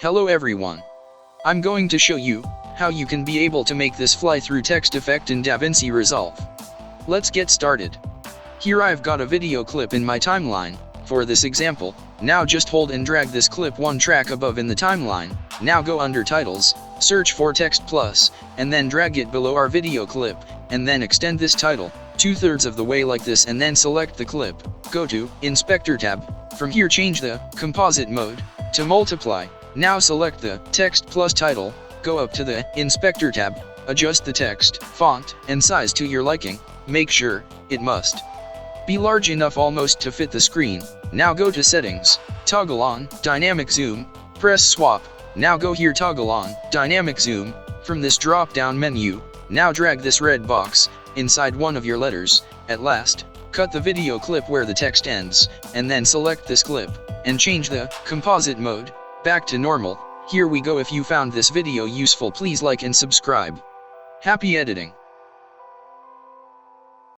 Hello everyone. I'm going to show you how you can be able to make this fly-through text effect in DaVinci Resolve. Let's get started. Here I've got a video clip in my timeline. For this example, now just hold and drag this clip one track above in the timeline. Now go under titles, search for text plus, and then drag it below our video clip, and then extend this title 2/3 of the way like this, and then select the clip. Go to Inspector tab. From here change the composite mode to multiply. Now select the text plus title, go up to the Inspector tab, adjust the text, font, and size to your liking. Make sure it must be large enough almost to fit the screen. Now go to Settings, toggle on Dynamic Zoom, press Swap. Now go here, toggle on Dynamic Zoom. From this drop down menu, now drag this red box inside one of your letters. At last, cut the video clip where the text ends, and then select this clip, and change the composite mode back to normal. Here we go. If you found this video useful, please like and subscribe. Happy editing.